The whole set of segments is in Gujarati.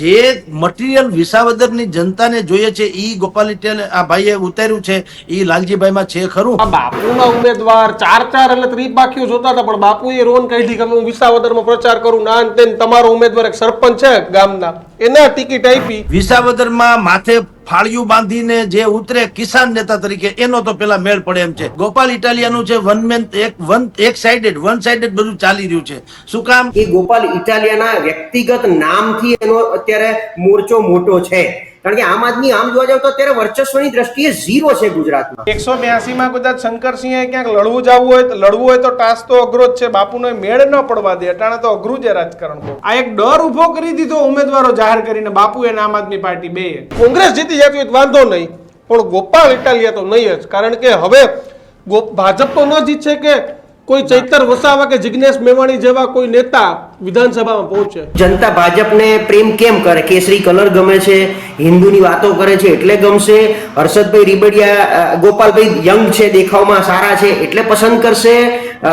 જે મટીરિયલ વિસાવદરની જનતાને જોઈએ છે ઈ ગોપાલ ઇટાલિયા આ ભાઈએ ઉતાર્યું છે ઈ લાલજીભાઈમાં છે ખરું? બાપુના ઉમેદવાર ચાર એટલે ત્રિપાખીઓ જોતા હતા, પણ બાપુએ રોન કાઢી કે હું વિસાવદરમાં પ્રચાર કરું ના તેમ. તમારો ઉમેદવાર એક સરપંચ છે ગામના, એને ટિકિટ આપી. વિસાવદરમાં માથે ફાળિયું બાંધીને જે ઉતરે કિસાન નેતા તરીકે એનો તો પેલા મેળ પડે એમ છે. ગોપાલ ઇટાલિયાનું છે વન સાઇડેડ બધું ચાલી રહ્યું છે. શું કામ? એ ગોપાલ ઇટાલિયાના વ્યક્તિગત નામથી એનો અત્યારે મોરચો મોટો છે. કારણ કે આમ આદમી આમ જોવા જાવ તો અત્યારે વર્ચસ્વની દ્રષ્ટિએ ઝીરો છે ગુજરાતમાં. 182 માં કદાચ શંકરસિંહે ક્યાંક લડવું હોય તો ટાસ તો અઘરો જ છે. બાપુનો મેળ ન પડવા દે, અટાણે તો અઘરું છે રાજકારણ. આ એક ડર ઉભો કરી દીધો ઉમેદવારો જાહેર કરીને, બાપુ અને આમ આદમી પાર્ટી બે. કોંગ્રેસ જીતી જતી હોય તો વાંધો નહીં, પણ ગોપાલ ઇટાલિયા તો નહીં જ. કારણ કે હવે ભાજપ તો ન જીતશે કે કોઈ ચૈતર વસાવા કે જિગ્નેશ મેવાણી જેવા કોઈ નેતા વિધાનસભામાં પહોંચે. જનતા ભાજપને પ્રેમ કેમ કરે? કેસરી કલર ગમે છે, હિન્દુની વાતો કરે છે એટલે ગમશે. હર્ષદભાઈ રીબડિયા, ગોપાલભાઈ યંગ છે, દેખાવમાં સારા છે એટલે પસંદ કરશે.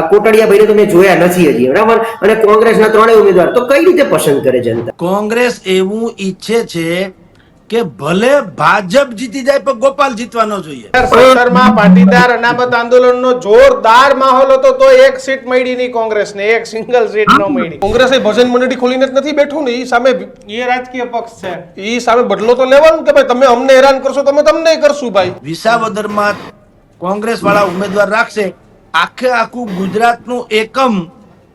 કોટડિયાભાઈને તમે જોયા નથી હજી, બરાબર? અને કોંગ્રેસના ત્રણેય ઉમેદવાર તો કઈ રીતે પસંદ કરે જનતા? કોંગ્રેસ એવું ઈચ્છે છે કે ભલે ભાજપ જીતી જાય પણ ગોપાલ જીતવા ન જોઈએ. 2017 માં પાટીદાર અનામત આંદોલનનો જોરદાર માહોલ હતો તો એક સીટ મળી નહીં કોંગ્રેસને, એક સિંગલ સીટ ન મળી. કોંગ્રેસે ભજન મંડળી ખોલીને જ નથી બેઠું ને, એ સામે એ રાજકીય પક્ષ છે, એ સામે બદલો તો લેવાનું કે ભાઈ તમે અમને હેરાન કરશો તમે તમને કરશું. ભાઈ વિસાવદરમાં કોંગ્રેસ વાળા ઉમેદવાર રાખશે, આખું ગુજરાતનું એકમ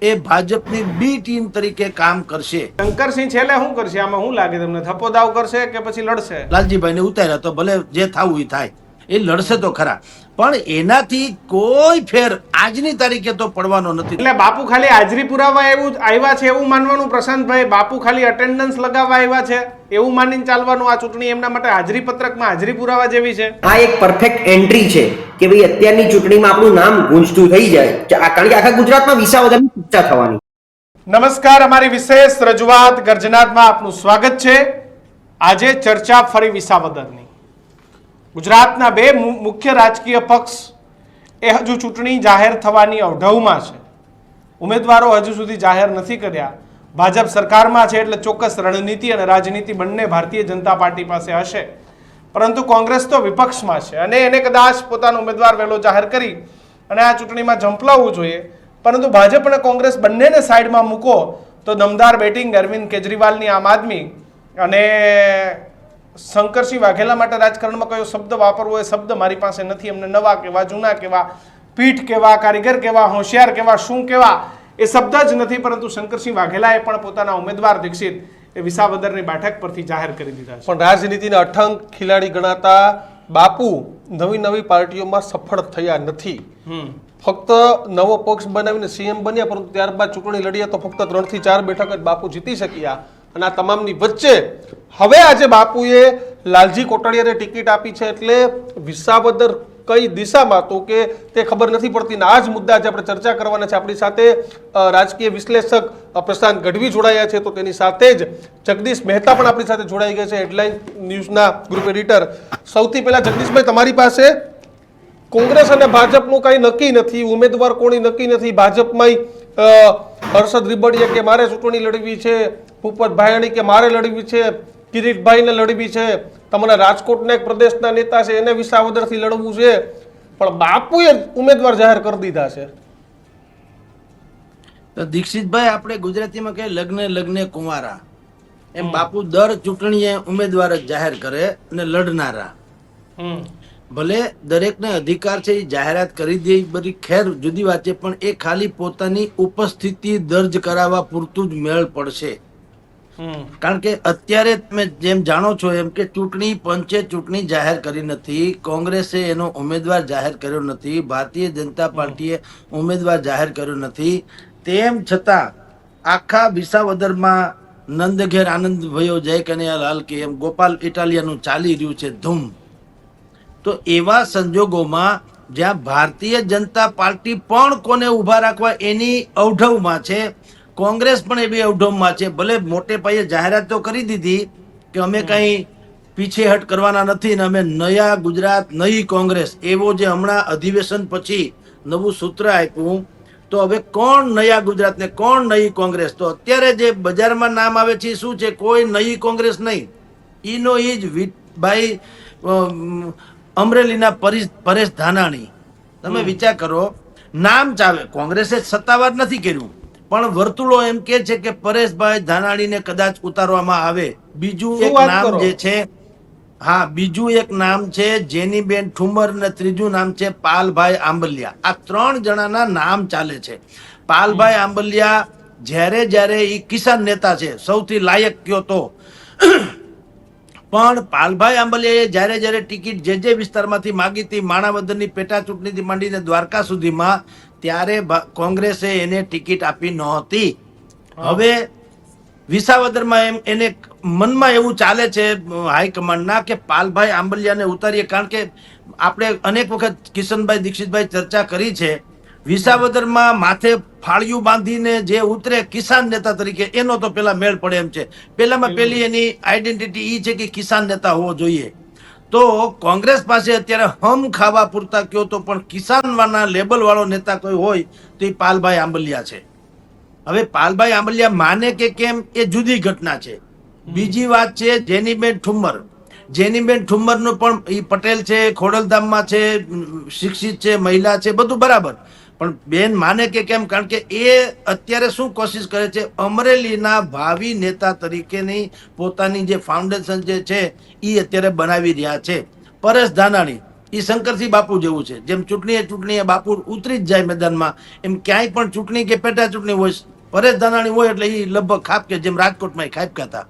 એ ભાજપની બી ટીમ તરીકે કામ કરશે. શંકરસિંહ છેલ્લે શું કરશે આમાં? શું લાગે તમને? થપ્પોદાવ કરશે કે પછી લડશે? લાલજીભાઈને ઉતાર્યા તો ભલે જે થવું એ થાય, એ લડશે તો ખરા, પણ એનાથી કોઈ ફેર આજની તારીખે તો પડવાનો નથી. એટલે બાપુ ખાલી હાજરી પુરાવા એવું આવ્યા છે એવું માનવાનું પ્રશાંતભાઈ? બાપુ ખાલી અટેન્ડન્સ લગાવવા આવ્યા છે એવું માનીને ચાલવાનું? આ ચૂંટણી એમના માટે હાજરી પત્રકમાં હાજરી પુરાવા જેવી છે. આ એક પરફેક્ટ એન્ટ્રી છે કે ભાઈ અત્યારની ચૂંટણીમાં આપણું નામ ગુંજતું થઈ જાય, કારણ કે આખા ગુજરાતમાં વિસાવદરની ચર્ચા થવાની. નમસ્કાર, અમારી વિશેષ રજૂઆત ગર્જનાદમાં આપનું સ્વાગત છે. આજે ચર્ચા ફરી વિસાવદરની. ગુજરાતના બે મુખ્ય રાજકીય પક્ષ એ હજુ ચૂંટણી જાહેર થવાની અવઢવમાં છે. ઉમેદવારો હજુ સુધી જાહેર નથી કર્યા. ભાજપ સરકારમાં છે એટલે ચોક્કસ રણનીતિ અને રાજનીતિ બંને ભારતીય જનતા પાર્ટી પાસે હશે, પરંતુ કોંગ્રેસ તો વિપક્ષમાં છે અને એને કદાચ પોતાનો ઉમેદવાર વહેલો જાહેર કરી અને આ ચૂંટણીમાં ઝંપલાવવું જોઈએ. પરંતુ ભાજપ અને કોંગ્રેસ બંનેને સાઈડમાં મૂકો તો દમદાર બેટિંગ અરવિંદ કેજરીવાલની આમ આદમી અને શંકરસિંહ વાઘેલા માટે રાજકારણમાં કયો શબ્દ વાપરવો એ શબ્દ મારી પાસે નથી. એમને નવા કેવા, જૂના કેવા, પીઠ કેવા, કારીગર કેવા, હોશિયાર કેવા, શું કેવા એ શબ્દ જ નથી. પરંતુ શંકરસિંહ વાઘેલાએ પણ પોતાના ઉમેદવાર દીક્ષિત એ વિસાવદરની બેઠક પરથી જાહેર કરી દીધા છે. પણ રાજનીતિના અઠંગ ખેલાડી ગણાતા બાપુ નવી પાર્ટીઓમાં સફળ થયા નથી. ફક્ત નવો પક્ષ બનાવીને સીએમ બન્યા, પરંતુ ત્યારબાદ ચૂંટણી લડ્યા તો ફક્ત 3 થી 4 બેઠક જ બાપુ જીતી શક્યા. અને આ તમામની વચ્ચે હવે આજે બાપુએ લાલજી કોટડિયાને ટિકિટ આપી છે, એટલે વિસાવદર કઈ દિશામાં તો કે તે ખબર નથી પડતી. ને આ જ મુદ્દા આજે આપણે ચર્ચા કરવાના છે. આપણી સાથે રાજકીય વિશ્લેષક પ્રશાંત ગઢવી જોડાયા છે, તો તેની સાથે જ જગદીશ મહેતા પણ આપણી સાથે જોડાઈ ગયા છે, હેડલાઇન ન્યૂઝના ગ્રુપ એડિટર. સૌથી પહેલા જગદીશભાઈ, તમારી પાસે કોંગ્રેસ અને ભાજપનું કઈ નક્કી નથી, ઉમેદવાર કોણી નક્કી નથી. ભાજપમાં હર્ષદ રીબડિયા કે મારે ચૂંટણી લડવી છે, ભૂપત ભાયાણી કે મારે લડવી છે, કિરીટભાઈને લડવી છે, તમારા રાજકોટના એક પ્રદેશના નેતા છે એને વિસાવદરથી લડવું છે, પણ બાપુએ ઉમેદવાર જાહેર કરી દીધા છે. તો દીક્ષિતભાઈ, આપણે ગુજરાતીમાં કહીએ લગ્ને કુંવારા, એમ બાપુ દર ચૂંટણીએ ઉમેદવાર જ જાહેર કરે અને લડનારા. ભલે દરેકને અધિકાર છે એ જાહેરાત કરી દે, બધી ખેર જુદી વાત છે, પણ એ ખાલી પોતાની ઉપસ્થિતિ દર્જ કરાવવા પૂરતું જ મેળ પડશે. કારણ કે અત્યારે તમે જેમ જાણો છો એમ કે ચૂંટણી પંચે ચૂંટણી જાહેર કરી નથી, કોંગ્રેસે એનો ઉમેદવાર જાહેર કર્યો નથી, ભારતીય જનતા પાર્ટીએ ઉમેદવાર જાહેર કર્યો નથી. તેમ છતાં આખા વિસાવદરમાં નંદ ઘેર આનંદ ભયો જય કનૈયાલાલ કે એમ ગોપાલ ઇટાલિયાનું ચાલી રહ્યું છે ધૂમ. તો એવા સંજોગોમાં જ્યાં ભારતીય જનતા પાર્ટી પણ કોને ઊભા રાખવા એની અવઢવમાં છે, કોંગ્રેસ પણ એવી અવઢવમાં છે. ભલે મોટે પાયે જાહેરાત તો કરી દીધી કે અમે કંઈ પીછેહટ કરવાના નથી ને અમે નયા ગુજરાત નઈ કોંગ્રેસ એવો જે હમણાં અધિવેશન પછી નવું સૂત્ર આપ્યું, તો હવે કોણ નયા ગુજરાત ને કોણ નઈ કોંગ્રેસ? તો અત્યારે જે બજારમાં નામ આવે છે એ શું છે? કોઈ નઈ કોંગ્રેસ નહીં. ઈનો ઈ જ ભાઈ અમરેલીના પરેશ ધાનાણી. તમે વિચાર કરો, નામ ચાલે, કોંગ્રેસે સત્તાવાર નથી કર્યું, પણ વર્તુળો એમ કે છે કે પરેશભાઈ ધાનાણીને કદાચ ઉતારવામાં આવે. બીજું શું એક વાત નામ કરો? જે છે, હા, બીજું એક નામ છે જેનીબેન ઠુમર અને ત્રીજું નામ છે પાલભાઈ આંબલિયા. આ 3 જણાના નામ ચાલે છે. પાલભાઈ આંબલિયા જ્યારે જ્યારે એ કિસાન નેતા છે, સૌથી લાયક કયો તો, પણ પાલભાઈ આંબલિયાએ જ્યારે જ્યારે ટિકિટ જે વિસ્તારમાંથી માગી હતી, માણાવદરની પેટા ચૂંટણીથી માંડીને દ્વારકા સુધીમાં, ત્યારે કોંગ્રેસે એને ટિકિટ આપી નહોતી. હવે વિસાવદરમાં એને મનમાં એવું ચાલે છે હાઈકમાન્ડના કે પાલભાઈ આંબલિયાને ઉતારીએ, કારણ કે આપણે અનેક વખત કિશનભાઈ દીક્ષિતભાઈ ચર્ચા કરી છે. વિસાવદરમાં માથે ફાળિયું બાંધીને જે ઉતરે કિસાન નેતા તરીકે, એનો તો પેલા મેળ પડે એમ છે. પેલામાં પેલી એની આઈડેન્ટિટી એ છે કે કિસાન નેતા હોવો જોઈએ. તો કોંગ્રેસ પાસે અત્યારે હમ ખાવા પૂરતા કયો તો પણ કિસાનવાના લેબલ વાળો નેતા કોઈ હોય તો એ પાલભાઈ આંબલિયા છે. હવે પાલભાઈ આંબલિયા માને કે કેમ એ જુદી ઘટના છે. બીજી વાત છે જેનીબેન ઠુમ્મર. જેનીબેન ઠુમ્મરનું પણ એ પટેલ છે, ખોડલધામમાં છે, શિક્ષિત છે, મહિલા છે, બધું બરાબર, પણ બેન માને કે કેમ? કારણ કે એ અત્યારે શું કોશિશ કરે છે, અમરેલીના ભાવિ નેતા તરીકેની પોતાની જે ફાઉન્ડેશન જે છે એ અત્યારે બનાવી રહ્યા છે. પરેશ ધાનાણી એ શંકરસિંહ બાપુ જેવું છે, જેમ ચૂંટણીએ બાપુ ઉતરી જ જાય મેદાનમાં, એમ ક્યાંય પણ ચૂંટણી કે પેટા ચૂંટણી હોય, પરેશ ધાનાણી હોય એટલે એ લગભગ ખાપકે, જેમ રાજકોટમાં ખાપકા હતા.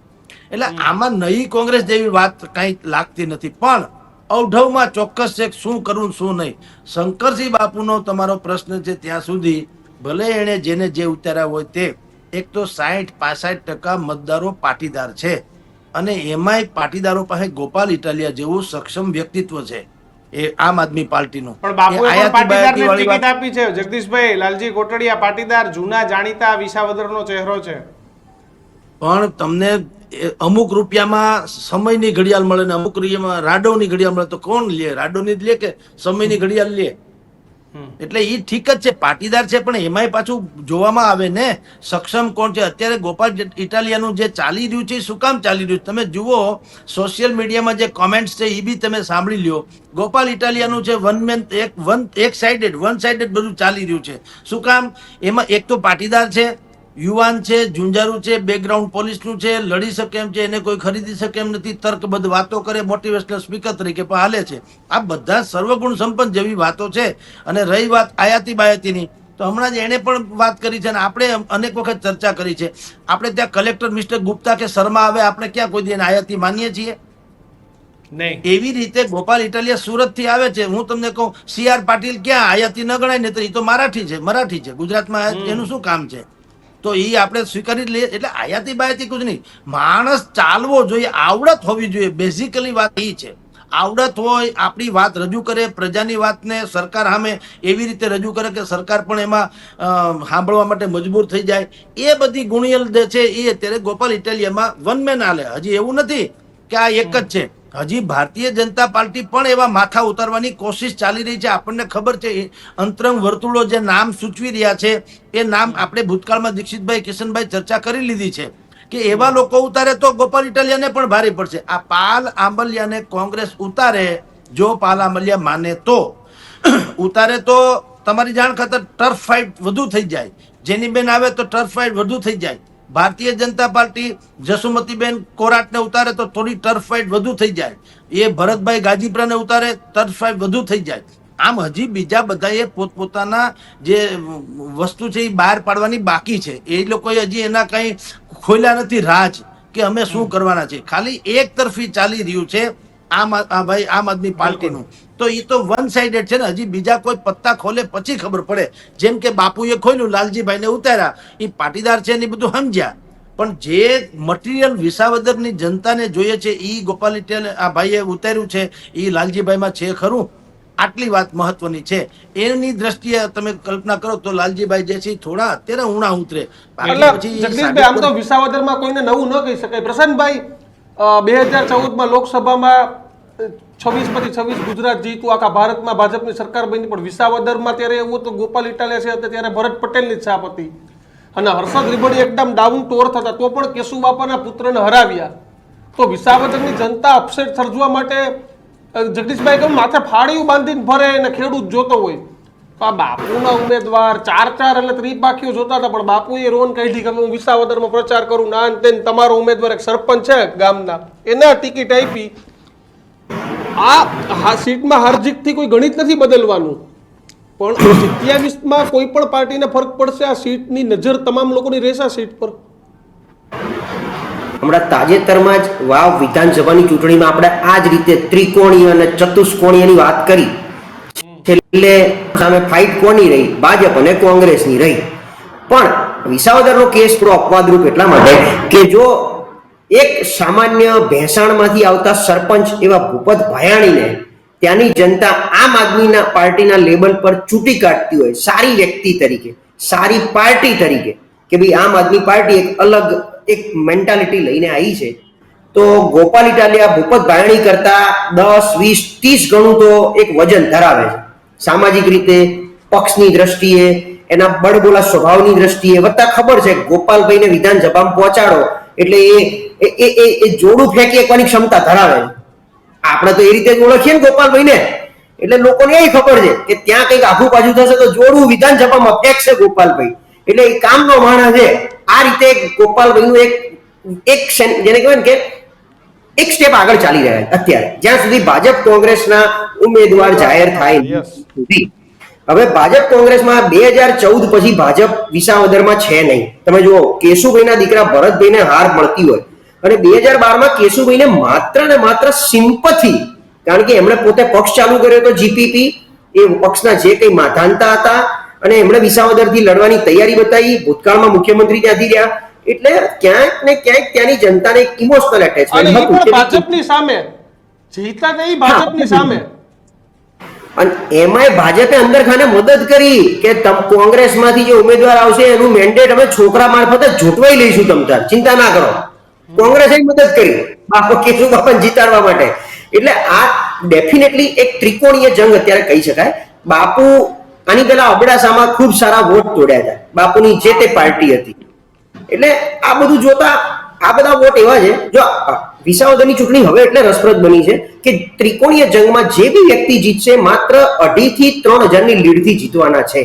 એટલે આમાં નઈ કોંગ્રેસ જેવી વાત કઈ લાગતી નથી. પણ અવઢવમાં ચોક્કસ છે શું કરવું શું નહીં. શંકરસિંહ બાપુનો તમારો પ્રશ્ન છે ત્યાં સુધી, ભલે એને જેને જે ઉતાર્યા હોય તે, એક તો 60-65% મતદારો પાટીદાર છે, અને એમાંય પાટીદારો પાસે ગોપાલ ઇટાલિયા જેવું સક્ષમ વ્યક્તિત્વ છે એ આમ આદમી પાર્ટીનું. પણ બાપુએ પણ પાટીદારને ટિકિટ આપી છે. જગદીશભાઈ, લાલજી કોટડિયા પાટીદાર, જૂના જાણીતા વિસાવદરનો ચહેરો છે. પણ તમને અમુક રૂપિયામાં સમયની ઘડિયાળ મળે ને અમુક રૂપિયામાં રાડોની ઘડિયાળ મળે, તો કોણ લે? રાડોની જ લે કે સમયની ઘડિયાળ લે? એટલે એ ઠીક જ છે, પાટીદાર છે, પણ એમાંય પાછું જોવામાં આવે ને સક્ષમ કોણ છે. અત્યારે ગોપાલ ઇટાલિયાનું જે ચાલી રહ્યું છે, શું કામ ચાલી રહ્યું છે? તમે જુઓ સોશિયલ મીડિયામાં જે કોમેન્ટ્સ છે એ બી તમે સાંભળી લ્યો. ગોપાલ ઇટાલિયાનું છે વન સાઇડેડ બધું ચાલી રહ્યું છે. શું કામ? એમાં એક તો પાટીદાર છે, યુવાન છે, ઝુંઝારું છે, બેકગ્રાઉન્ડ પોલીસનું છે, લડી શકે એમ છે, એને કોઈ ખરીદી શકે એમ નથી, તર્કબદ્ધ વાતો કરે, મોટિવેશનલ સ્પીકર તરીકે પણ હાલે છે. આ બધા સર્વગુણ સંપન્ન જેવી વાતો છે. અને રહી વાત આયાતી બાયાતીની, તો હમણાં જ એને પણ વાત કરી છે, અને આપણે અનેક વખત ચર્ચા કરી છે. આપણે ત્યાં કલેક્ટર મિસ્ટર ગુપ્તા કે શર્મા આવે, આપણે ક્યાં કોઈ દી આયાતી માનીએ છીએ? નહીં. એવી રીતે ગોપાલ ઇટાલિયા સુરત થી આવે છે. હું તમને કહું, CR પાટીલ ક્યાં આયાતી ન ગણાય ને? તો એ તો મરાઠી છે. ગુજરાતમાં એનું શું કામ છે? તો એ આપણે સ્વીકારી લઈએ. એટલે આયાતી બાયાતી કુછ નહીં, માણસ ચાલવો જોઈએ, આવડત હોવી જોઈએ. બેઝિકલી વાત એ છે, આવડત હોય, આપણી વાત રજૂ કરે, પ્રજાની વાતને સરકાર સામે એવી રીતે રજૂ કરે કે સરકાર પણ એમાં સાંભળવા માટે મજબૂર થઈ જાય. એ બધી ગુણિયલ જે છે એ અત્યારે ગોપાલ ઇટાલિયામાં વન મેન હાલે. હજી એવું નથી કે આ એક જ છે. હજી ભારતીય જનતા પાર્ટી પણ એવા માથા ઉતારવાની કોશિશ ચાલી રહી છે. આપણને ખબર છે, અંતરંગ વર્તુળો જે નામ સૂચવી રહ્યા છે એ નામ આપણે ભૂતકાળમાં દીક્ષિતભાઈ, કિશનભાઈ ચર્ચા કરી લીધી છે કે એવા લોકો ઉતારે તો ગોપાલ ઇટાલિયાને પણ ભારે પડશે. આ પાલ આંબલિયાને કોંગ્રેસ ઉતારે, જો પાલ આંબલિયા માને તો ઉતારે, તો તમારી જાણ ખાતર ટર્ફ ફાઇટ વધુ થઈ જાય. જેનીબેન આવે તો ટર્ફ ફાઇટ વધુ થઈ જાય. ભારતીય જનતા પાર્ટી જસુમતીબેન કોરાટને ઉતારે તો થોડી ટર્ફ ફાઇટ વધુ થઈ જાય. એ ભરતભાઈ ગાજીપરાને ઉતારે, ટર્ફ ફાઇટ વધુ થઈ જાય. આમ હજી બીજા બધાએ પોતપોતાના જે વસ્તુ છે એ બહાર પાડવાની બાકી છે. એ લોકોએ હજી એના કંઈ ખોલ્યા નથી રાજ કે અમે શું કરવાના છે. ખાલી એક તરફી ચાલી રહ્યું છે આમ આદમી પાર્ટીનું. તો એ તો વન સાઇડેડ છે ને. હજી બીજા કોઈ પત્તા ખોલે પછી ખબર પડે. જેમ કે બાપુએ ખોલ્યું, લાલજીભાઈને ઉતાર્યા, એ પાટીદાર છે ને બધું સમજ્યા, પણ જે મટીરિયલ વિસાવદરની જનતાને જોઈએ છે એ ગોપાલ ઇટાલિયા આ ભાઈએ ઉતાર્યું છે, એ લાલજીભાઈમાં છે ખરું? આટલી વાત મહત્વની છે. એની દ્રષ્ટિએ તમે કલ્પના કરો તો લાલજીભાઈ જે છે થોડા અત્યારે ઊણા ઉતરે. જગદીશભાઈ, આમ તો વિસાવદરમાં કોઈને નવું ન કહી શકાય. પ્રશાંતભાઈ, 2014માં લોકસભામાં 26 માંથી 26 ગુજરાત જીતું, આખા ભારતમાં ભાજપની સરકાર બની, પણ વિસાવદરમાં ત્યારે એવું હતું ગોપાલ ઇટાલિયા છે ત્યારે ભરત પટેલની જ છાપ હતી અને હર્ષદ રીબડી એકદમ ડાઉન ટુ અર્થ હતા, તો પણ કેશુબાપાના પુત્રને હરાવ્યા. તો વિસાવદરની જનતા અપસેટ સર્જવા માટે જગદીશભાઈ કહ્યું માથે ફાળિયું બાંધીને ફરે અને ખેડૂત જોતો હોય. તો આ બાપુના ઉમેદવાર ચાર એટલે ત્રિપાખીઓ જોતા હતા, પણ બાપુએ રોન કાઢી કે હું વિસાવદરમાં પ્રચાર કરું ના તેન. તમારો ઉમેદવાર એક સરપંચ છે ગામના, એના ટિકિટ આપી. આ સીટમાં હારજીતથી કોઈ ગણિત નથી બદલવાનું, પણ 27માં કોઈ પણ પાર્ટીને ફરક પડશે. આ સીટની નજર તમામ લોકોની રહેશે સીટ પર. હમણાં તાજેતરમાં જ વાવ વિધાનસભાની ચૂંટણીમાં આપણે આ જ રીતે ત્રિકોણીય અને ચતુષ્કોણીયની વાત કરી. છેલ્લે સામે ફાઇટ કોની રહી? ભાજપ અને કોંગ્રેસની રહી. પણ વિસાવદરનો કેસ થોડો અપવાદરૂપ એટલા માટે કે જો એક સામાન્ય ભેંસાણમાંથી આવતા સરપંચ એવા ભૂપત ભાયાણીને ત્યાંની જનતા આમ આદમીના પાર્ટીના લેબલ પર ચૂંટી કાઢતી હોય, સારી વ્યક્તિ તરીકે, સારી પાર્ટી તરીકે, કે ભાઈ આમ આદમી પાર્ટી એક અલગ એક મેન્ટાલિટી લઈને આવી છે, તો ગોપાલ ઇટાલિયા ભૂપત ભાયાણી કરતા 10, 20, 30 ગણું તો એક વજન ધરાવે છે સામાજિક રીતે, પક્ષની દ્રષ્ટિએ, એના બળબોલા સ્વભાવની દ્રષ્ટિએ. વત્તા ખબર છે ગોપાલભાઈને વિધાનસભામાં પહોંચાડો એટલે એ જોડું ફેંકી એકવાની ક્ષમતા ધરાવે છે. આપણે તો એ રીતે જ ઓળખીએ ને ગોપાલભાઈને, એટલે લોકોને એ ખબર છે કે ત્યાં કંઈક આખું પાછું થશે તો જોડું વિધાનસભામાં ફેંકશે ગોપાલભાઈ, એટલે એ કામનો માણસ છે. આ રીતે ગોપાલભાઈનું એક જેને કહેવાય ને કે એક સ્ટેપ આગળ ચાલી રહ્યા છે અત્યારે, જ્યાં સુધી ભાજપ કોંગ્રેસના ઉમેદવાર જાહેર થાય સુધી. હવે ભાજપ કોંગ્રેસમાં 2014 પછી ભાજપ વિસાવદરમાં છે નહીં. તમે જુઓ કેશુભાઈના દીકરા ભરતભાઈને હાર મળતી હોય અને 2012માં કેશુભાઈને માત્ર ને માત્ર સિમ્પથી, કારણ કે એમણે પોતે પક્ષ ચાલુ કર્યો હતો જીપીપી, એ પક્ષના જે કંઈ માધાનતા હતા અને એમણે વિસાવદરથી લડવાની તૈયારી બતાવી. ભૂતકાળમાં મુખ્યમંત્રી ત્યાંથી રહ્યા, એટલે ક્યાંક ને ક્યાંક ત્યાંની જનતાને એક ઇમોશનલ એટેચમેન્ટ હતું ભાજપની સામે. જીતા નહીં ભાજપની સામે. અને એમાંય ભાજપે અંદર ખાને મદદ કરી કે કોંગ્રેસમાંથી જે ઉમેદવાર આવશે એનું મેન્ડેટ અમે છોકરા મારફતે જોટવાઈ લઈશું, તમ તાર ચિંતા ના કરો. કોંગ્રેસે મદદ કરી બાપુ કેશુબાપાને જીતાડવા માટે. એટલે આ ડેફિનેટલી એક ત્રિકોણીય જંગ અત્યારે કહી શકાય. બાપુ આની પહેલા અબડાસામાં ખૂબ સારા વોટ તોડ્યા હતા, બાપુની જે તે પાર્ટી હતી. એટલે આ બધું જોતા આ બધા વોટ એવા છે. જો વિસાવદરની ચૂંટણી હવે એટલે રસપ્રદ બની છે કે ત્રિકોણીય જંગમાં જે બી વ્યક્તિ જીતશે માત્ર 2.5 થી 3,000ની લીડથી જીતવાના છે.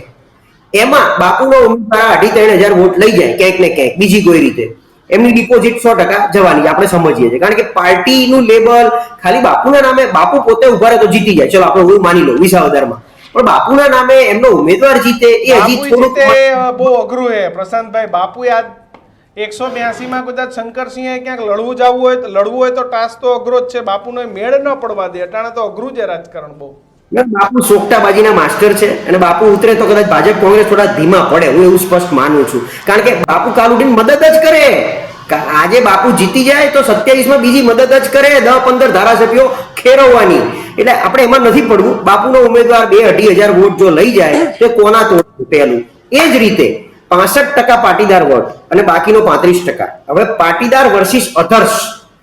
એમાં બાપુનો ઉમેદવાર 2.5-3,000 વોટ લઈ જાય ક્યાંક ને ક્યાંક, બીજી કોઈ રીતે એમની ડિપોઝિટ 100% જવાની આપણે સમજીએ છીએ. કારણ કે પાર્ટીનું લેબલ ખાલી બાપુના નામે, બાપુ પોતે ઉભા રહે તો જીતી જાય, ચલો આપણે હું માની લઉં વિસાવદરમાં, પણ બાપુના નામે એમનો ઉમેદવાર જીતે એ હજી થોડુંક બહુ અઘરું છે પ્રશાંતભાઈ. બાપુએ આ 182માં કદાચ શંકરસિંહે ક્યાંક લડવું હોય તો ટાસ્ક તો અઘરો જ છે. બાપુનો મેળ ન પડવા દે, અટાણે તો અઘરું છે રાજકારણ બહુ. બાપુ સોકટાબાજીના માસ્ટર છે અને બાપુ ઉતરે તો કદાચ ભાજપ કોંગ્રેસ થોડા ધીમા પડે, હું એવું સ્પષ્ટ માનું છું. કારણ કે બાપુ કાલ ઉઠીને મદદ જ કરે. આજે બાપુ જીતી જાય તો 27માં બીજી મદદ જ કરે, 10-15 ધારાસભ્યો ખેરવવાની. એટલે આપણે એમાં નથી પડવું. બાપુનો ઉમેદવાર 2-2.5 વોટ જો લઈ જાય તો કોના તોડ પહેલું. એ જ રીતે 65% પાટીદાર વોટ અને બાકીનો 35%. હવે પાટીદાર વર્સિસ અધર્સ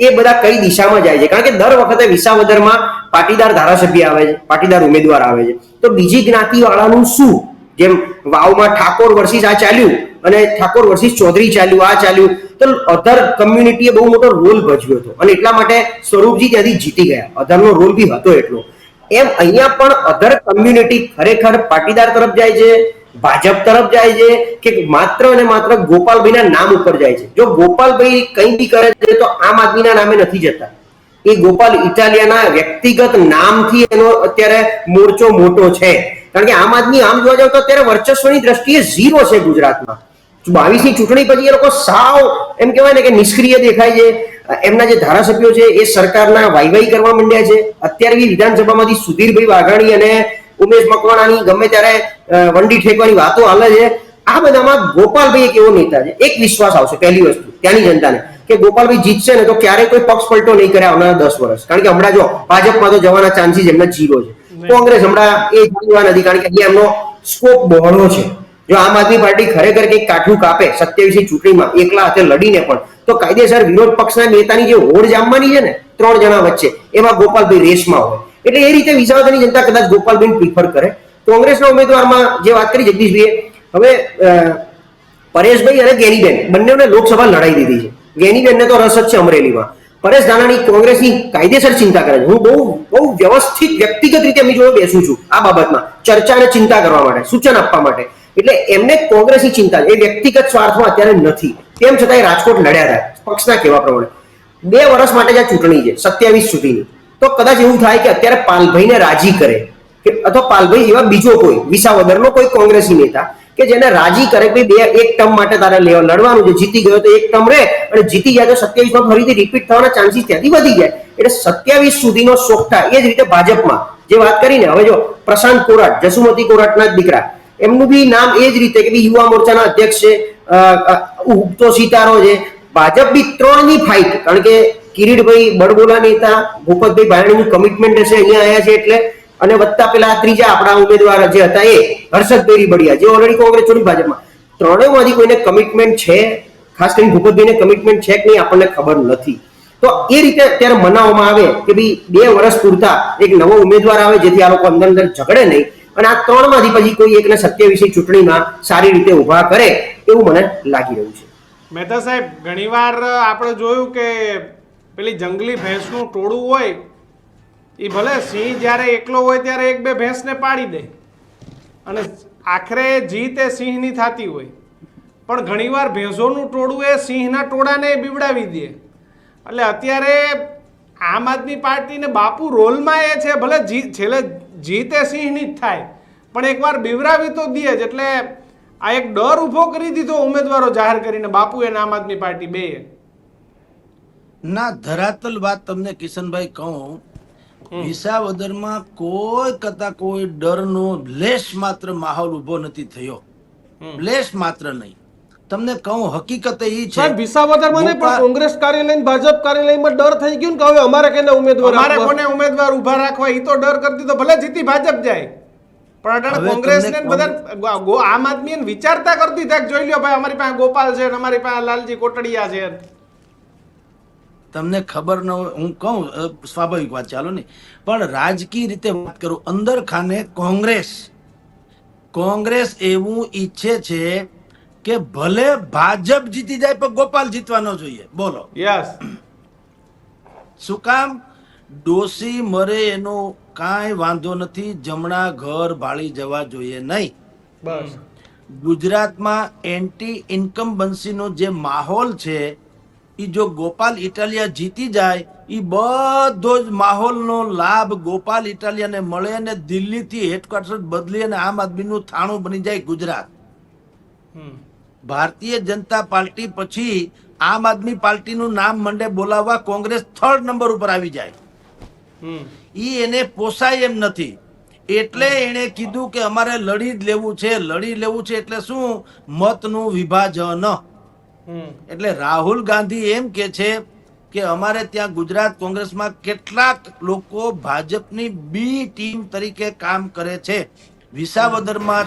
એ બધા કઈ દિશામાં જાય છે? કારણ કે દર વખતે વિસાવદરમાં પાટીદાર ધારાસભ્ય આવે છે, પાટીદાર ઉમેદવાર આવે છે, તો બીજી જ્ઞાતિવાળાનું શું? જેમ વાવમાં ઠાકોર વર્સિસ આ ચાલ્યું અને ઠાકોર વર્સિસ ચૌધરી ચાલ્યું, આ ચાલ્યું, તો અધર કમ્યુનિટીએ બહુ મોટો રોલ ભજવ્યો હતો અને એટલા માટે સ્વરૂપજી ત્યાંથી જીતી ગયા. અધરનો રોલ બી હતો એટલો. એમ અહીંયા પણ અધર કમ્યુનિટી ખરેખર પાટીદાર તરફ જાય છે, ભાજપ તરફ જાય છે, કે માત્ર અને માત્ર ગોપાલભાઈના નામ ઉપર જાય છે? જો ગોપાલભાઈ કંઈ બી કરે છે તો આમ આદમીના નામે નથી જતા, એ ગોપાલ ઇટાલિયાના વ્યક્તિગત નામથી એનો અત્યારે મોરચો મોટો છે. કારણ કે આમ આદમી આમ જોવા જાવ તો અત્યારે વર્ચસ્વની દ્રષ્ટિએ 0 છે ગુજરાતમાં. 22ની ચૂંટણી પછી એ લોકો સાવ એમ કહેવાય ને કે નિષ્ક્રિય દેખાય છે. એમના જે ધારાસભ્યો છે એ સરકારના વાયવાઈ કરવા માંડ્યા છે. અત્યારે બી વિધાનસભામાંથી સુધીરભાઈ વાઘાણી અને ઉમેશ મકવાણાની ગમે ત્યારે વંડી ઠેકવાની વાતો હાલે છે. આ બધામાં ગોપાલભાઈ એક એવો નેતા છે, એક વિશ્વાસ આવશે પહેલી વસ્તુ ત્યાંની જનતાને કે ગોપાલભાઈ જીતશે ને તો ક્યારેય કોઈ પક્ષ પલટો નહીં કરે આવનારા 10 વર્ષ. કારણ કે હમણાં જો ભાજપમાં તો જવાના ચાન્સીસ એમના 0 છે. કોંગ્રેસ હમણાં એ જાણવા નથી, કારણ કે અહીંયા એમનો સ્કોપ બહોળો છે. જો આમ આદમી પાર્ટી ખરેખર કંઈક કાઠું કાપે 27ની ચૂંટણીમાં એકલા હાથે લડીને પણ, તો કાયદેસર વિરોધ પક્ષના નેતાની જે હોડ જામવાની છે ને 3 જણા વચ્ચે, એમાં ગોપાલભાઈ રેસમાં હોય. એટલે એ રીતે વિસાવદરની જનતા કદાચ ગોપાલભાઈને પ્રિફર કરે. કોંગ્રેસના ઉમેદવારમાં જે વાત કરી જગદીશભાઈએ, હવે પરેશભાઈ અને ગેનીબેન બંનેને લોકસભા લડાઈ દીધી છે. ગેનીબેનને તો રસ જ છે અમરેલીમાં. પરેશ ધાનાણી કોંગ્રેસની કાયદેસર ચિંતા કરે છે. હું બહુ વ્યવસ્થિત વ્યક્તિગત રીતે એમની જોડે બેસું છું આ બાબતમાં, ચર્ચા અને ચિંતા કરવા માટે, સૂચન આપવા માટે. એટલે એમને કોંગ્રેસની ચિંતા, એ વ્યક્તિગત સ્વાર્થમાં અત્યારે નથી. તેમ છતાં રાજકોટ લડ્યા હતા પક્ષના કહેવા પ્રમાણે. 2 વર્ષ માટે જ આ ચૂંટણી છે, 27 સુધીની. તો કદાચ એવું થાય કે અત્યારે પાલભાઈને રાજી કરે, કે અથવા પાલભાઈ જેવા બીજો કોઈ વિસાવદરનો કોઈ કોંગ્રેસી નેતા કે જેને રાજી કરે કે એક ટર્મ માટે તારે લડવાનું છે, જીતી ગયો તો એક ટર્મ રહે, અને જીતી જાય તો 27 ફરીથી રિપીટ થવાના ચાન્સીસ ત્યાંથી વધી જાય. એટલે 27 સુધીનો સોગઠા. એ જ રીતે ભાજપમાં જે વાત કરીને, હવે જો પ્રશાંત કોરાટ, જસુમતી કોરાટના જ દીકરા, એમનું બી નામ એ જ રીતે કે યુવા મોરચાના અધ્યક્ષ છે, ઉગતો સિતારો છે. ભાજપ બી 3 ની ફાઇટ, કારણ કે કિરીટભાઈ બડબોલા નેતા, ભૂપતભાઈ ભાયણીનું કમિટમેન્ટ હશે અહીંયા આવ્યા છે એટલે, અને વત્તા પેલા ત્રીજા આપણા ઉમેદવાર જે હતા એ હર્ષદભાઈ રીબડિયા, જે ઓલરેડી કોંગ્રેસ છોડી ભાજપમાં. 3માંથી કોઈને કમિટમેન્ટ છે, ખાસ કરીને ભૂપતભાઈને કમિટમેન્ટ છે કે નહીં આપણને ખબર નથી. તો એ રીતે અત્યારે મનાવવામાં આવે કે ભાઈ 2 વર્ષ પૂરતા એક નવો ઉમેદવાર આવે, જેથી આ લોકો અંદર અંદર ઝઘડે નહીં, અને આ 3માંથી પછી કોઈ એકને 27 ચૂંટણીમાં સારી રીતે ઉભા કરે, એવું મને લાગી રહ્યું છે. મહેતા સાહેબ, ઘણીવાર આપણે જોયું કે પેલી જંગલી ભેંસનું ટોળું હોય, એ ભલે સિંહ જ્યારે એકલો હોય ત્યારે 1-2 ભેંસને પાડી દે, અને આખરે જીત એ સિંહની થતી હોય. પણ ઘણીવાર ભેંસોનું ટોળું એ સિંહના ટોળાને બીવડાવી દે. એટલે અત્યારે આમ આદમી પાર્ટીને બાપુ રોલમાં એ છે, ભલે છેલ્લે જીત એ સિંહની જ થાય, પણ એકવાર બીવરાવી તો દે જ. એટલે આ એક ડર ઊભો કરી દીધો ઉમેદવારો જાહેર કરીને, બાપુ અને આમ આદમી પાર્ટી બે. ના, ધરાતલ વાત તમને કિશનભાઈ કહું, વિસાવદરમાં કોઈ કરતા કોઈ ડરનો લેશ માત્ર માહોલ ઉભો નથી થયો, લેશ માત્ર નહીં. તમને કહું, હકીકત એ છે વિસાવદરમાં નહીં, પણ કોંગ્રેસ કાર્યાલય, ભાજપ કાર્યાલયમાં ડર થઈ ગયું કે હવે અમારે કોને ઉમેદવાર ઉભા રાખવા, એ તો ડર કરી દીધો. ભલે જીતી ભાજપ જાય, પણ અટાણે કોંગ્રેસ ને બધા આમ આદમી વિચારતા કરતી થાય, જોઈ લ્યો ભાઈ અમારી પાસે ગોપાલ છે, અમારી પાસે લાલજી કોટડિયા છે. તમને ખબર ન હોય, હું કહું સ્વાભાવિક વાત, ચાલો નહીં, પણ રાજકીય રીતે વાત કરું, અંદર ખાને કોંગ્રેસ એવું ઈચ્છે છે કે ભલે ભાજપ જીતી જાય પણ ગોપાલ જીતવાનો જોઈએ. બોલો, યસ. શું કામ? ડોસી મરે એનો કાંઈ વાંધો નથી, જમણા ઘર ભાળી જવા જોઈએ નહીં. બસ. ગુજરાતમાં એન્ટી ઇન્કમ્બન્સીનો જે માહોલ છે, એ જો ગોપાલ ઇટાલિયા જીતી જાય, એ બધો જ માહોલનો લાભ ગોપાલ ઇટાલિયાને મળે, અને દિલ્હીથી હેડક્વાર્ટર બદલી અને આમ આદમીનું થાણું બની જાય ગુજરાત. ભારતીય જનતા પાર્ટી પછી આમ આદમી પાર્ટીનું નામ મંડે બોલાવવા કોંગ્રેસ 3rd નંબર ઉપર આવી જાય. ઈ એને પોસાય એમ નથી, એટલે એને કીધું કે અમારે લડી જ લેવું છે. લડી લેવું છે એટલે શું? મતનું વિભાજન. એટલે રાહુલ ગાંધી એમ કે છે કે અમારે ત્યાં ગુજરાત કોંગ્રેસમાં કેટલાક લોકો ભાજપની બી ટીમ તરીકે કામ કરે છે. વિસાવદરમાં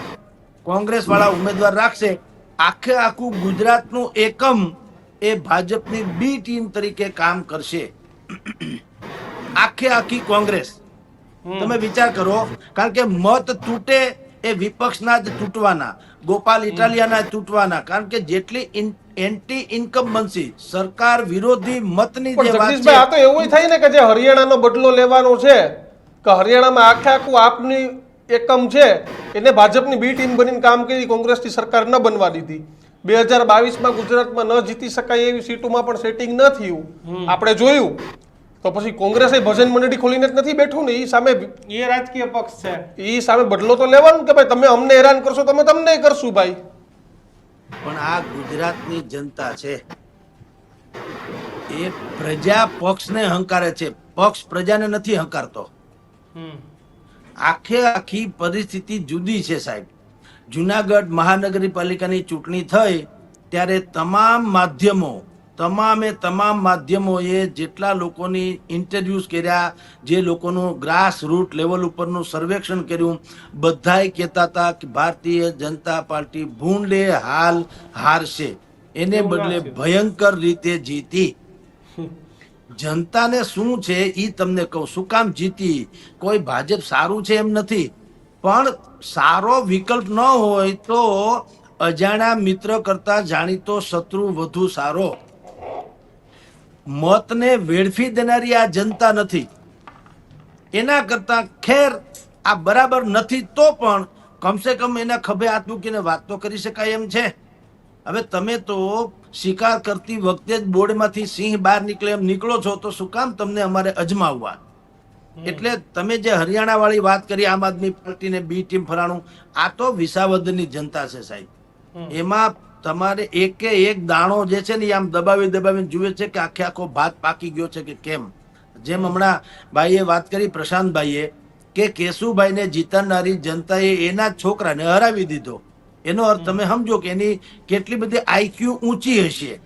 કોંગ્રેસ વાળા ઉમેદવાર રાખશે, આખે આખું ગુજરાતનું એકમ એ ભાજપની બી ટીમ તરીકે કામ કરશે. આખે આખી કોંગ્રેસ. તમે વિચાર કરો, કારણ કે મત તૂટે એ વિપક્ષના જ તૂટવાના, ગોપાલ ઇટાલિયાના તૂટવાના, કારણ કે જેટલી એન્ટી ઇન્કમ્બન્સી, સરકાર વિરોધી મતની જે વાત છે, આ તો એવું થાય ને કે જે હરિયાણાનો બદલો લેવાનો છે, કે હરિયાણામાં આખે આખું આપની એકમ છે, એને ભાજપની બી ટીમ બનીને કામ કરી, કોંગ્રેસની સરકાર ન બનવા દીધી. 2022માં ગુજરાતમાં ન જીતી શકાય એવી સીટોમાં પણ સેટિંગ ન થયું, આપણે જોયું. તો પછી કોંગ્રેસે ભજન મંડળી ખોલીને જ નથી બેઠું ને, એ સામે એ રાજકીય પક્ષ છે, એ સામે બદલો તો લેવાનું કે ભાઈ તમે અમને હેરાન કરશો, તમે તમને કરશું ભાઈ. પણ આ ગુજરાતની જનતા છે એ પ્રજા પક્ષને હંકારે છે, પક્ષ પ્રજાને નથી હંકારતો. આખે આખી પરિસ્થિતિ જુદી છે સાહેબ. જુનાગઢ મહાનગરપાલિકાની ચૂંટણી થઈ ત્યારે તમામ માધ્યમોએ જેટલા લોકોની ઇન્ટરવ્યુઝ કર્યા, જે લોકોનું ગ્રાસ રૂટ લેવલ ઉપરનું સર્વેક્ષણ કર્યું, બધાય કહેતા હતા કે ભારતીય જનતા પાર્ટી ભૂંડે હાલ હારશે, એને બદલે ભયંકર રીતે જીતી. જનતાને શું છે એ તમને કહું. શું કામ જીતી? કોઈ ભાજપ સારું છે એમ નથી, પણ સારો વિકલ્પ ન હોય તો અજાણ્યા મિત્ર કરતા જાણીતો શત્રુ વધુ સારો. મતને વેડફી દેનારી આ જનતા નથી. એના કરતા ખેર આ બરાબર નથી તો પણ કમસે કમ એના ખભે હાથ મૂકીને વાત તો કરી શકાય એમ છે. હવે તમે તો શિકાર કરતી વખતે જ બોર્ડમાંથી સિંહ બહાર નીકળે એમ નીકળો છો, તો શું કામ તમને અમારે અજમાવવા? એટલે તમે જે હરિયાણા વાળી વાત કરી, આમ આદમી પાર્ટીને બી ટીમ ફલાણું, આ તો વિસાવદરની જનતા છે સાહેબ. એમાં તમારે એકે એક દાણો જે છે ને આમ દબાવી દબાવીને જુએ છે કે આખે આખો ભાત પાકી ગયો છે કે કેમ. જેમ હમણાં ભાઈએ વાત કરી, પ્રશાંતભાઈએ, કે કેશુભાઈને જીતાડનારી જનતાએ એના છોકરાને હરાવી દીધો. એનો અર્થ તમે સમજો કે એની કેટલી બધી આઈક્યુ ઊંચી હશે,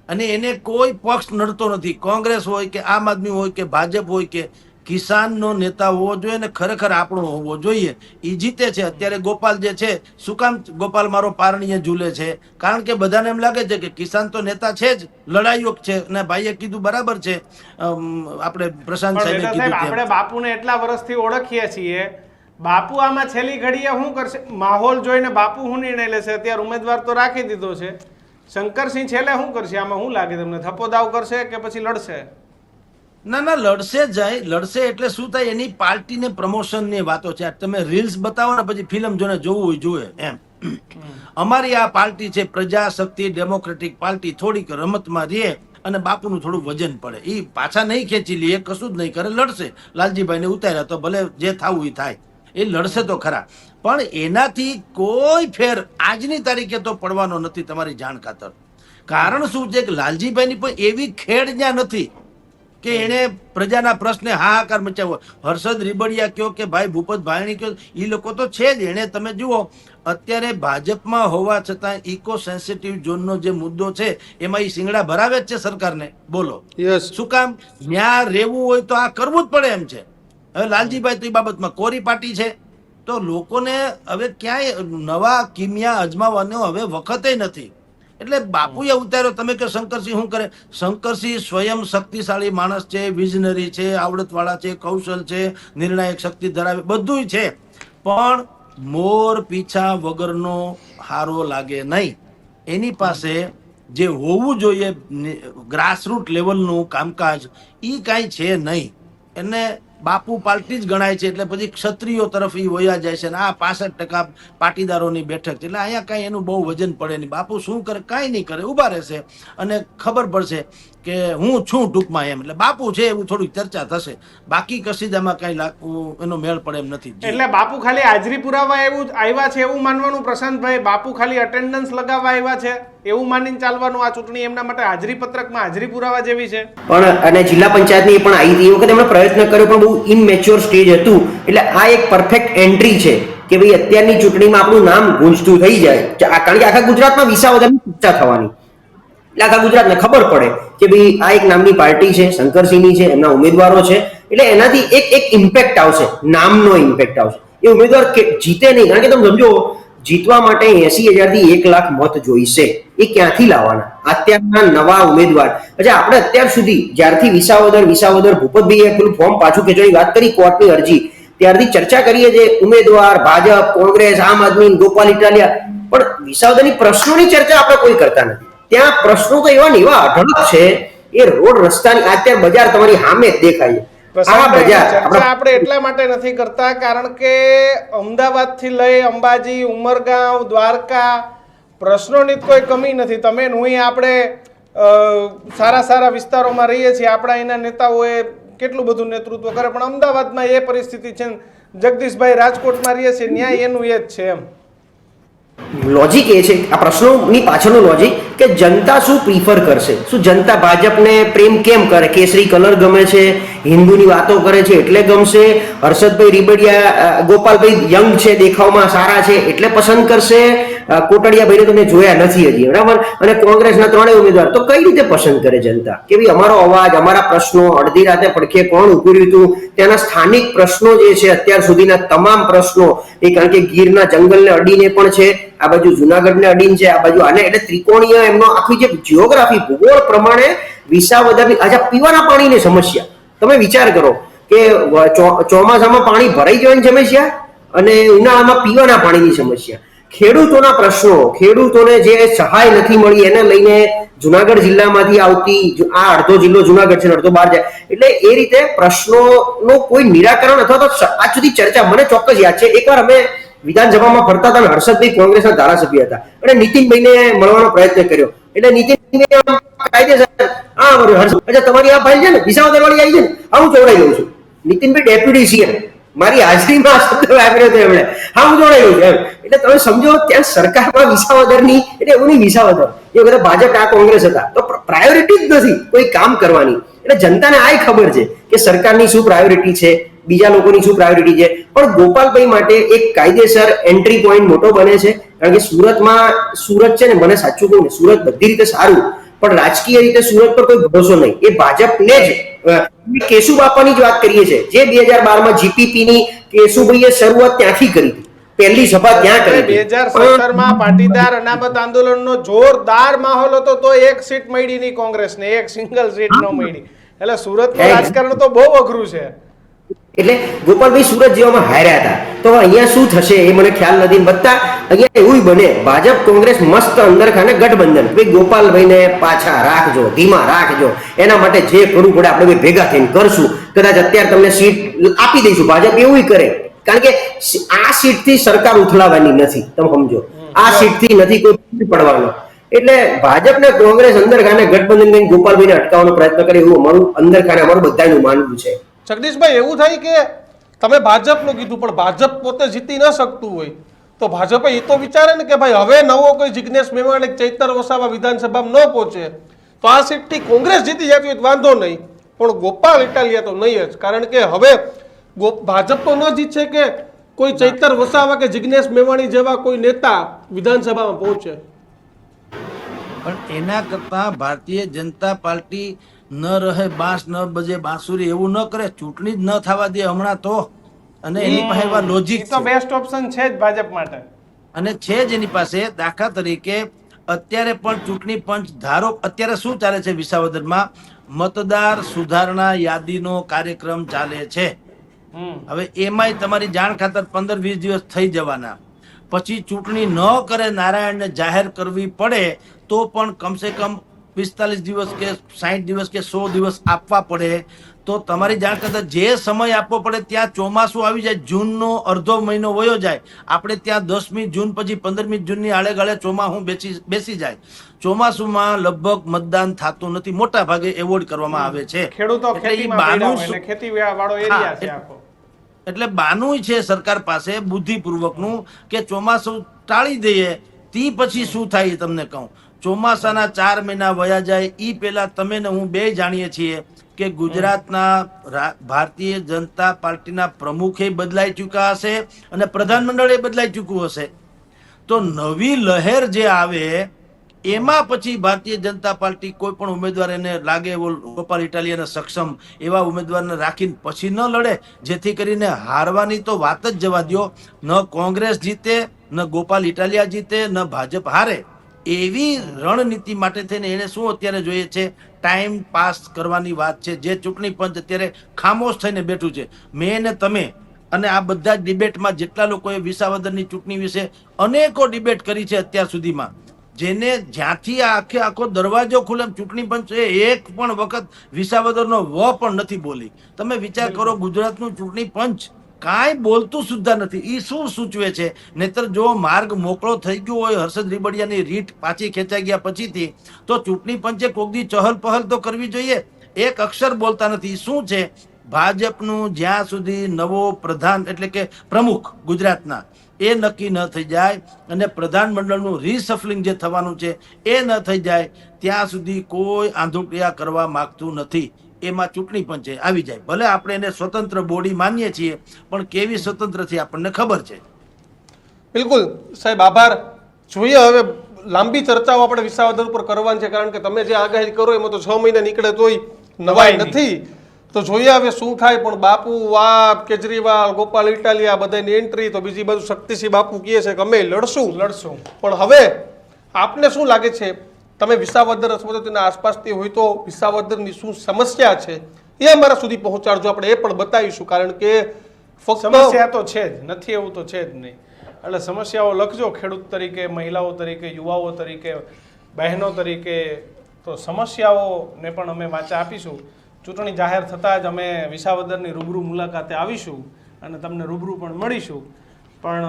અને એને કોઈ પક્ષ નડતો નથી. કોંગ્રેસ હોય કે આમ આદમી હોય કે ભાજપ હોય કે કિસાનનો નેતા હોવો જોઈએ ને ખરેખર આપણો હોવો જોઈએ. એ જીતે છે. અત્યારે ગોપાલ જે છે, શું કામ ગોપાલ મારો પારણીએ ઝૂલે છે? કારણ કે બધાને એમ લાગે છે કે કિસાન તો નેતા છે જ, લડાઈઓ છે. અને ભાઈએ કીધું બરાબર છે, આપણે પ્રશાંત સાહેબે કીધું આપણે બાપુને એટલા વર્ષથી ઓળખીએ છીએ. બાપુ આમાં છેલ્લી ઘડીએ શું કરશે? માહોલ જોઈને બાપુ શું નિર્ણય લેશે? અત્યારે ઉમેદવાર તો રાખી દીધો છે. શંકરસિંહ છેલ્લે શું કરશે? આમાં શું લાગે તમને? થપ્પોદાવ કરશે કે પછી લડશે? ના ના, લડશે જાય. લડશે એટલે શું થાય, એની પાર્ટીને પ્રમોશનની વાતો છે. તમે રીલ્સ બતાવો ને પછી ફિલ્મ જોને જોવું હોય જોવે એમ. અમારી આ પાર્ટી છે પ્રજાશક્તિ ડેમોક્રેટિક પાર્ટી, થોડીક રમતમાં રહે અને બાપુનું થોડું વજન પડે. એ પાછા નહીં ખેંચી લે, એ કશું જ નહીં કરે, લડશે. લાલજીભાઈને ઉતાર્યા તો ભલે જે થવું એ થાય, એ લડશે તો ખરા. પણ એનાથી કોઈ ફેર આજની તારીખે તો પડવાનો નથી, તમારી જાણ ખાતર. કારણ શું છે કે લાલજીભાઈની પણ એવી ખેડ જ્યાં નથી કે એને પ્રજાના પ્રશ્ને હાહાકાર મચાવ્યો. હર્ષદ રીબડિયા કયો કે ભાઈ ભૂપત ભાયણી કયો, એ લોકો તો છે જ. એને તમે જુઓ, અત્યારે ભાજપમાં હોવા છતાં ઇકો સેન્સિટિવ ઝોનનો જે મુદ્દો છે એમાં એ સિંગડા ભરાવે જ છે સરકારને. બોલો શું કામ? ત્યાં રહેવું હોય તો આ કરવું જ પડે એમ છે. હવે લાલજીભાઈ તો એ બાબતમાં કોરી પાટી છે. તો લોકોને હવે ક્યાંય નવા કિમિયા અજમાવવાનો હવે વખતે નથી. એટલે બાપુએ ઉતાર્યો. તમે કહો શંકરસિંહ શું કરે? શંકરસિંહ સ્વયં શક્તિશાળી માણસ છે, વિઝનરી છે, આવડતવાળા છે, કૌશલ છે, નિર્ણાયક શક્તિ ધરાવે, બધું છે. પણ મોર પીછા વગરનો હારો લાગે નહીં. એની પાસે જે હોવું જોઈએ ગ્રાસરૂટ લેવલનું કામકાજ, એ કાંઈ છે નહીં. એને બાપુ પાર્ટી જ ગણાય છે, એટલે પછી ક્ષત્રિયો તરફ એ વયા જાય છે. આ 65% પાટીદારોની બેઠક છે, એટલે અહીંયા કાંઈ એનું બહુ વજન પડે નહીં. બાપુ શું કરે? કાંઈ નહીં કરે, ઊભા રહેશે અને ખબર પડશે કે હું છું ટૂંકમાં એમ. એટલે બાપુ છે એવું થોડીક ચર્ચા થશે, બાકી કશી જ આમાં કાંઈ લાગવું એનો મેળ પડે એમ નથી. એટલે બાપુ ખાલી હાજરી પુરાવા એવું આવ્યા છે એવું માનવાનું પ્રશાંતભાઈ? બાપુ ખાલી અટેન્ડન્સ લગાવવા આવ્યા છે એવું માનીને ચાલવાનું? આ ચૂંટણી એમના માટે હાજરી પત્રકમાં હાજરી પુરાવા જેવી છે. પણ અને જિલ્લા પંચાયતની પણ આવી હતી એ વખતે એમણે પ્રયત્ન કર્યો, પણ બહુ ઇનમેચ્યોર સ્ટેજ હતું. એટલે આ એક પરફેક્ટ એન્ટ્રી છે કે ભાઈ અત્યારની ચૂંટણીમાં આપણું નામ ગુંજતું થઈ જાય. કારણ કે આખા ગુજરાતમાં વિસાવદરની ચર્ચા થવાની, એટલે આખા ગુજરાતને ખબર પડે કે ભાઈ આ એક નામની પાર્ટી છે, શંકરસિંહની છે, એમના ઉમેદવારો છે. એટલે એનાથી એક ઇમ્પેક્ટ આવશે, નામનો ઇમ્પેક્ટ આવશે. એ ઉમેદવાર જીતે નહીં, કારણ કે તમે સમજો જીતવા માટે 80,000 થી 1 લાખ મત જોઈશે. એ ક્યાંથી લાવવાના અત્યારના નવા ઉમેદવાર? અચ્છા, આપણે અત્યાર સુધી જ્યારથી વિસાવદર ભૂપતભાઈએ પેલું ફોર્મ પાછું ખેંચવાની વાત કરી, કોર્ટની અરજી, ત્યારથી ચર્ચા કરીએ જે ઉમેદવાર ભાજપ, કોંગ્રેસ, આમ આદમી, ગોપાલ ઇટાલિયા, પણ વિસાવદરની પ્રશ્નોની ચર્ચા આપણે કોઈ કરતા નથી. ત્યાં પ્રશ્નો તો એવા ને એવા અઢળક છે. એ રોડ રસ્તાની અત્યારે બજાર તમારી સામે જ દેખાય. આપણે એટલા માટે નથી કરતા કારણ કે અમદાવાદ થી લઈ અંબાજી, ઉમરગાંવ, દ્વારકા પ્રશ્નોની કોઈ કમી નથી. તમે હું આપણે સારા વિસ્તારોમાં રહીએ છીએ, આપણા એના નેતાઓએ કેટલું બધું નેતૃત્વ કરે, પણ અમદાવાદમાં એ પરિસ્થિતિ છે. જગદીશભાઈ રાજકોટમાં રહીએ છીએ, ન્યાય એનું એ જ છે. એમ લોજિક એ છે આ પ્રશ્નોની પાછળનું લોજિક કે જનતા શું પ્રિફર કરશે. શું જનતા ભાજપને પ્રેમ કેમ કરે? કેસરી કલર ગમે છે, હિન્દુની વાતો કરે છે એટલે ગમશે, હર્ષદભાઈ રીબડિયા, ગોપાલભાઈ યંગ છે, દેખાવમાં સારા છે એટલે પસંદ કરશે, કોટડિયાભાઈને તમે જોયા નથી હજી, બરાબર, અને કોંગ્રેસના 3 ઉમેદવાર, તો કઈ રીતે પસંદ કરે જનતા? કે ભાઈ અમારો અવાજ, અમારા પ્રશ્નો, અડધી રાતે પડખે કોણ ઉભર્યું હતું, ત્યાંના સ્થાનિક પ્રશ્નો જે છે અત્યાર સુધીના તમામ પ્રશ્નો, એ કારણ કે ગીરના જંગલને અડીને પણ છે, આ બાજુ જુનાગઢને અડીને છે, આ બાજુ આને, એટલે ત્રિકોણીય એમનો આખી જે જિયોગ્રાફી ભૂગોળ પ્રમાણે વિસાવદરની આજે પીવાના પાણીની સમસ્યા તમે વિચાર કરો કે ચોમાસામાં પાણી ભરાઈ જવાની સમસ્યા અને ઉનાળામાં પીવાના પાણીની સમસ્યા, ખેડૂતોના પ્રશ્નો, ખેડૂતોને જે સહાય નથી મળી એને લઈને જુનાગઢ જિલ્લામાંથી આવતી, આ અડધો જિલ્લો જુનાગઢ છે અડધો બહાર જાય, એટલે એ રીતે પ્રશ્નોનો કોઈ નિરાકરણ અથવા તો આજ સુધી ચર્ચા મને ચોક્કસ યાદ છે. એકવાર અમે વિધાનસભામાં ફરતા હતા અને હર્ષદભાઈ કોંગ્રેસના ધારાસભ્ય હતા અને નીતિનભાઈને મળવાનો પ્રયત્ન કર્યો, એટલે નીતિનભાઈ કાયદેસર અચ્છા તમારી આ ફાઇલ છે ને વિસાવદર વાળી આવી છે ને, હું જોડાઈ દઉં છું. નીતિનભાઈ ડેપ્યુટી સીએમ મારી હાજરીમાં શબ્દ વાપર્યો હતો એમણે, હું જોડાઈ દઉં છું એમ. એટલે તમે સમજો ત્યાં સરકારમાં વિસાવદરની, એટલે એવું નહીં વિસાવદર એ બધા ભાજપ આ કોંગ્રેસ હતા તો પ્રાયોરિટી જ નથી કોઈ કામ કરવાની. એટલે જનતાને આ ખબર છે કે સરકારની શું પ્રાયોરિટી છે, બીજા લોકોની શું પ્રાયોરિટી છે. પણ ગોપાલભાઈ માટે એક કાયદેસર એન્ટ્રી પોઈન્ટ મોટો બને છે, કારણ કે સુરત છે ને, મને સાચું કહું ને સુરત બધી રીતે સારું પણ રાજકીય રીતે સુરત પર કોઈ ભરોસો નહીં. એ ભાજપને જ કેશુબાપાની જ વાત કરીએ છીએ, જે 2012માં જીપીપી ની કેશુભાઈએ શરૂઆત ત્યાંથી કરી હતી, પહેલી સભા ત્યાં કરી હતી. 2017માં પાટીદાર અનામત આંદોલનનો જોરદાર માહોલ હતો તો એક સીટ મળી નહીં કોંગ્રેસને, એક સિંગલ સીટ ન મળી. એટલે સુરતનું રાજકારણ તો બહુ અઘરું છે. એટલે ગોપાલભાઈ સુરત જેવામાં હાર્યા હતા, તો અહીંયા શું થશે એ મને ખ્યાલ નથી. બધા અહીંયા એવું બને ભાજપ કોંગ્રેસ મસ્ત અંદર ખાને ગઠબંધન, ભાઈ ગોપાલભાઈને પાછા રાખજો, ધીમા રાખજો, એના માટે જે કરવું પડે આપણે ભેગા થઈને કરશું. કદાચ અત્યારે તમને સીટ આપી દઈશું, ભાજપ એવું કરે, કારણ કે આ સીટથી સરકાર ઉથલાવાની નથી, તમે સમજો, આ સીટથી નથી કોઈ પડવાનો. એટલે ભાજપ ને કોંગ્રેસ અંદર ખાને ગઠબંધન કરીને ગોપાલભાઈને અટકાવવાનો પ્રયત્ન કરે એવું અમારું અંદર ખાને અમારું બધાનું માનવું છે. જગદીશભાઈ, એવું થાય કે તમે ભાજપનું કીધું પણ ભાજપ પોતે જીતી ન શકતું હોય તો ભાજપે એ તો વિચારે ને કે ભાઈ હવે નવો કોઈ જિજ્ઞેશ મેવાણી, ચૈતર વસાવા વિધાનસભામાં ન પહોંચે તો આ સીટથી કોંગ્રેસ જીતી જતી હોય તો વાંધો નહીં, પણ ગોપાલ ઇટાલિયા તો નહીં જ, કારણ કે હવે ભાજપ તો ન જીતશે કે કોઈ ચૈતર વસાવા કે જિજ્ઞેશ મેવાણી જેવા કોઈ નેતા વિધાનસભામાં પહોંચે. પણ એના કરતા ભારતીય જનતા પાર્ટી ન રહે બાંસ ન બજે બાંસુરી એવું ન કરે, ચૂંટણી જ ન થવા દે હમણાં તો, અને એની પાસે એવા લોજિક તો બેસ્ટ ઓપ્શન છે જ ભાજપ માટે, અને છે જ એની પાસે. દાખલા તરીકે અત્યારે પણ ચૂંટણી પંચ ધારો, અત્યારે શું ચાલે છે વિસાવદરમાં, મતદાર સુધારણા યાદીનો કાર્યક્રમ ચાલે છે. હવે એમાંય તમારી જાણ ખાતર 15-20 દિવસ થઈ જવાના, પછી ચૂંટણી ન કરે, નારાયણને જાહેર કરવી પડે તો પણ કમસે કમ 45 દિવસ કે 60 દિવસ કે 100 દિવસ આપવા પડે. તો તમારી જાણ કરતા જે સમય આપવો પડે ત્યાં ચોમાસું આવી જાય, જૂનનો અડધો મહિનો વયો જાય, આપણે ત્યાં 10મી જૂન પછી 15મી જૂનની આળેગાળે ચોમાસું બેસી જાય. ચોમાસુમાં લગભગ મતદાન થતું નથી, મોટા ભાગે એવોર્ડ કરવામાં આવે છે. ખેડૂતો ખેતી વાળો એરિયા છે આખો, એટલે બાનું છે સરકાર પાસે બુદ્ધિપૂર્વકનું કે ચોમાસું ટાળી દઈએ, તી પછી શું થાય તમને કહું. ચોમાસાના 4 મહિના વયા જાય એ પહેલા તમે ને હું બે જાણીએ છીએ કે ગુજરાતના ભારતીય જનતા પાર્ટીના પ્રમુખે બદલાઈ ચૂક્યા હશે અને પ્રધાનમંડળે બદલાઈ ચૂક્યું હશે. તો નવી લહેર જે આવે એમાં પછી ભારતીય જનતા પાર્ટી કોઈ પણ ઉમેદવાર એને લાગે એવો ગોપાલ ઇટાલિયાને સક્ષમ એવા ઉમેદવારને રાખીને પછી ન લડે, જેથી કરીને હારવાની તો વાત જ જવા દો. ન કોંગ્રેસ જીતે, ન ગોપાલ ઇટાલિયા જીતે, ન ભાજપ હારે. એવી રણનીતિ માટે થઈને એને શું અત્યારે જોઈએ છે, ટાઈમ પાસ કરવાની વાત છે, જે ચૂંટણી પંચ અત્યારે ખામોશ થઈને બેઠું છે. મેં ને તમે અને આ બધા જ ડિબેટમાં જેટલા લોકોએ વિસાવદરની ચૂંટણી વિશે અનેકો ડિબેટ કરી છે અત્યાર સુધીમાં, જેને જ્યાંથી આખો દરવાજો ખુલે ચૂંટણી પંચ એક પણ વખત વિસાવદરનો વ પણ નથી બોલી. તમે વિચાર કરો, ગુજરાતનું ચૂંટણી પંચ કાંઈ બોલતું સુદ્ધા નથી. એ શું સૂચવે છે? નહીતર જો માર્ગ મોકળો થઈ ગયો હોય હર્ષદ રીબડિયાની રીટ પાછી ખેંચાઈ ગયા પછીથી, તો ચૂંટણી પંચે કોકદી ચહલ પહલ તો કરવી જોઈએ. એક અક્ષર બોલતા નથી. શું છે? ભાજપનું જ્યાં સુધી નવો પ્રધાન એટલે કે પ્રમુખ ગુજરાતના એ નક્કી ન થઈ જાય અને પ્રધાનમંડળનું રીસફલિંગ જે થવાનું છે એ ન થઈ જાય ત્યાં સુધી કોઈ આંધળીયા કરવા માંગતું નથી. એમાં ચૂંટણી પંચે આવી જાય. ભલે આપણે એને સ્વતંત્ર બોડી માનીએ છીએ, પણ કેવી સ્વતંત્ર છે આપણને ખબર છે. બિલકુલ સાહેબ, આભાર. જોઈએ હવે લાંબી ચર્ચાઓ આપણે વિસાવદર ઉપર કરવાની છે, કારણ કે તમે જે આગાહી કરો એમાં તો 6 મહિના નીકળે તોય નવાઈ નથી. તો જોઈએ હવે શું થાય. પણ બાપુ વાપ, કેજરીવાલ, ગોપાલ ઇટાલિયા બધાની એન્ટ્રી, તો બીજી બાજુ શક્તિસિંહ બાપુ કહે છે કે અમે લડશું. પણ હવે આપને શું લાગે છે તમે વિસાવદર અથવા તો તેના આસપાસથી હોય તો વિસાવદરની શું સમસ્યા છે એ અમારા સુધી પહોંચાડજો, આપણે એ પણ બતાવીશું. કારણ કે ફક્ત સમસ્યા તો છે જ, નથી એવું તો છે જ નહીં. એટલે સમસ્યાઓ લખજો, ખેડૂત તરીકે, મહિલાઓ તરીકે, યુવાઓ તરીકે, બહેનો તરીકે. તો સમસ્યાઓને પણ અમે વાચા આપીશું. ચૂંટણી જાહેર થતાં જ અમે વિસાવદરની રૂબરૂ મુલાકાતે આવીશું અને તમને રૂબરૂ પણ મળીશું. પણ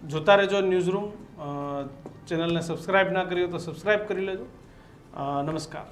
જોતા રહેજો ન્યૂઝરૂમ. ચેનલને સબસ્ક્રાઇબ ના કરી હોય તો સબસ્ક્રાઇબ કરી લેજો. નમસ્કાર.